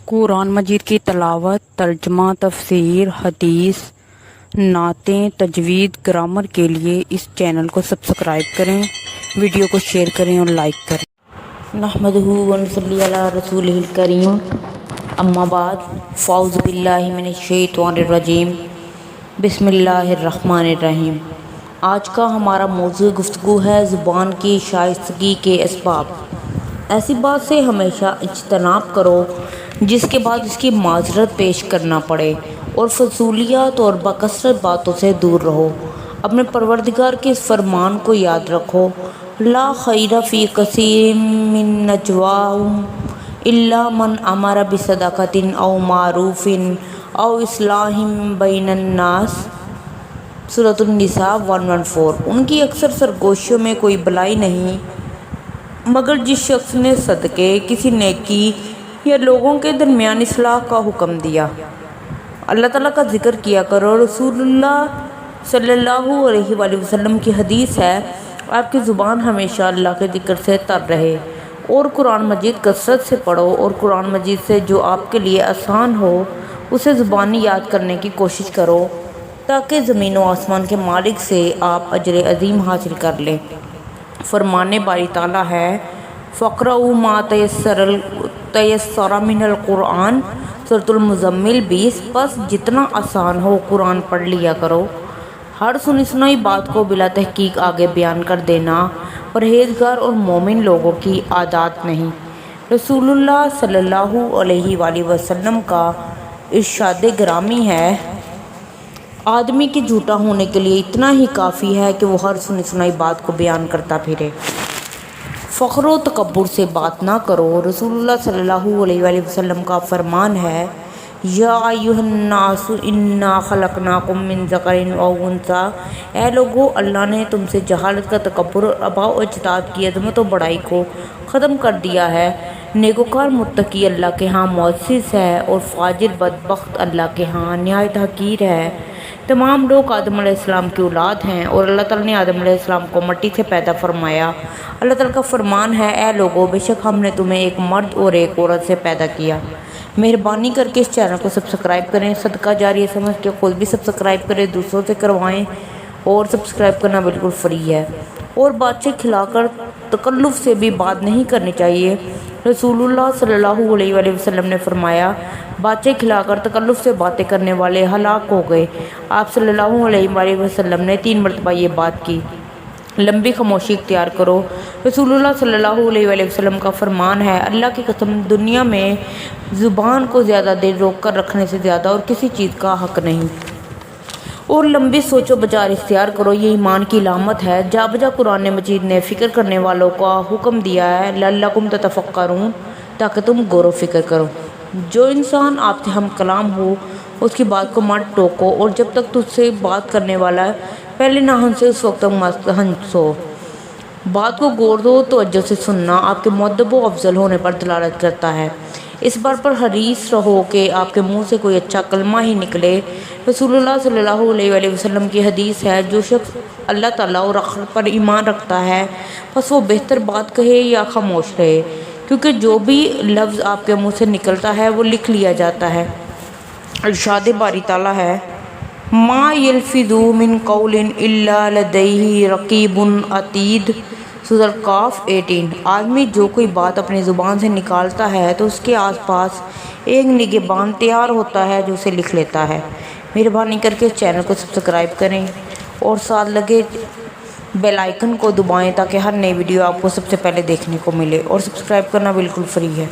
قرآن مجید کی تلاوت، ترجمہ، تفسیر، حدیث، نعتیں، تجوید، گرامر کے لیے اس چینل کو سبسکرائب کریں، ویڈیو کو شیئر کریں اور لائک کریں۔ نحمدہ و نصلی علی رسولہ الکریم، اما بعد، فاعوذ باللہ من الشیطان الرجیم، بسم اللہ الرحمن الرحیم۔ آج کا ہمارا موضوع گفتگو ہے زبان کی شائستگی کے اسباب۔ ایسی بات سے ہمیشہ اجتناب کرو جس کے بعد اس کی معذرت پیش کرنا پڑے، اور فضولیات اور بکثرت باتوں سے دور رہو۔ اپنے پروردگار کے اس فرمان کو یاد رکھو، لا خیر فی کثیر من نجواہم الا من امر بصدقۃ او معروف او اصلاح بین الناس، سورۃ النساء 114۔ ان کی اکثر سرگوشیوں میں کوئی بلائی نہیں مگر جس شخص نے صدقے، کسی نیکی یا لوگوں کے درمیان اصلاح کا حکم دیا۔ اللہ تعالیٰ کا ذکر کیا کرو۔ رسول اللہ صلی اللہ علیہ وآلہ وسلم کی حدیث ہے، آپ کی زبان ہمیشہ اللہ کے ذکر سے تر رہے، اور قرآن مجید کثرت سے پڑھو، اور قرآن مجید سے جو آپ کے لیے آسان ہو اسے زبانی یاد کرنے کی کوشش کرو تاکہ زمین و آسمان کے مالک سے آپ اجر عظیم حاصل کر لیں۔ فرمان باری تعالیٰ ہے، فَاقْرَؤُوا مَا تَيَسَّرَ مِنَ الْقُرْآنِ، سورۃ المزمل 20۔ بس جتنا آسان ہو قرآن پڑھ لیا کرو۔ ہر سنی سنائی بات کو بلا تحقیق آگے بیان کر دینا پرہیزگار اور مومن لوگوں کی عادات نہیں۔ رسول اللہ صلی اللہ علیہ وآلہ وسلم کا ارشاد گرامی ہے، آدمی کے جھوٹا ہونے کے لیے اتنا ہی کافی ہے کہ وہ ہر سنی سنائی بات کو بیان کرتا پھرے۔ فخر و تکبر سے بات نہ کرو۔ رسول اللہ صلی اللہ علیہ وآلہ وسلم کا فرمان ہے، یا ایھا الناس انا خلقناکم من ذکر و انثیٰ، اے لوگو، اللہ نے تم سے جہالت کا تکبر اور آباء و اجداد کی عظمت و بڑائی کو ختم کر دیا ہے۔ نیکوکار متقی اللہ کے ہاں معزز ہے، اور فاجر بدبخت اللہ کے ہاں نہایت حقیر ہے۔ تمام لوگ آدم علیہ السلام کی اولاد ہیں، اور اللہ تعالیٰ نے آدم علیہ السلام کو مٹی سے پیدا فرمایا۔ اللہ تعالیٰ کا فرمان ہے، اے لوگو، بے شک ہم نے تمہیں ایک مرد اور ایک عورت سے پیدا کیا۔ مہربانی کر کے اس چینل کو سبسکرائب کریں، صدقہ جاریہ سمجھ کے خود بھی سبسکرائب کریں، دوسروں سے کروائیں، اور سبسکرائب کرنا بالکل فری ہے۔ اور بادشاہ کھلا کر تکلف سے بھی بات نہیں کرنی چاہیے۔ رسول اللہ صلی اللہ علیہ وآلہ وسلم نے فرمایا، بادشاہ کھلا کر تکلف سے باتیں کرنے والے ہلاک ہو گئے۔ آپ صلی اللہ علیہ وآلہ وسلم نے 3 مرتبہ یہ بات کی۔ لمبی خاموشی اختیار کرو۔ رسول اللہ صلی اللہ علیہ وآلہ وسلم کا فرمان ہے، اللہ کی قسم، دنیا میں زبان کو زیادہ دیر روک کر رکھنے سے زیادہ اور کسی چیز کا حق نہیں۔ اور لمبی سوچ و بچار اختیار کرو، یہ ایمان کی علامت ہے۔ جا بجا قرآن مجید نے فکر کرنے والوں کا حکم دیا ہے، لعلکم تتفکرون، تاکہ تم غور و فکر کرو۔ جو انسان آپ سے ہم کلام ہو اس کی بات کو مت ٹوکو، اور جب تک تجھ سے بات کرنے والا پہلے نہ ہنسے اس وقت تک مت ہنسو۔ بات کو غور و توجہ سے سننا آپ کے مؤدب و افضل ہونے پر دلالت کرتا ہے۔ اس بات پر حریص رہو کہ آپ کے منہ سے کوئی اچھا کلمہ ہی نکلے۔ رسول اللہ صلی اللہ علیہ وآلہ وسلم کی حدیث ہے، جو شخص اللہ تعالیٰ اور آخرت پر ایمان رکھتا ہے بس وہ بہتر بات کہے یا خاموش رہے، کیونکہ جو بھی لفظ آپ کے منہ سے نکلتا ہے وہ لکھ لیا جاتا ہے۔ ارشاد باری تعالیٰ ہے، ما یلفظ من قول الا لدیہ رقیب عتید، سورۃ القاف 18۔ آدمی جو کوئی بات اپنی زبان سے نکالتا ہے تو اس کے آس پاس ایک نگہبان تیار ہوتا ہے جو اسے لکھ لیتا ہے۔ مہربانی کر کے اس چینل کو سبسکرائب کریں اور ساتھ لگے بیل آئیکن کو دبائیں تاکہ ہر نئی ویڈیو آپ کو سب سے پہلے دیکھنے کو ملے، اور سبسکرائب کرنا بالکل فری ہے۔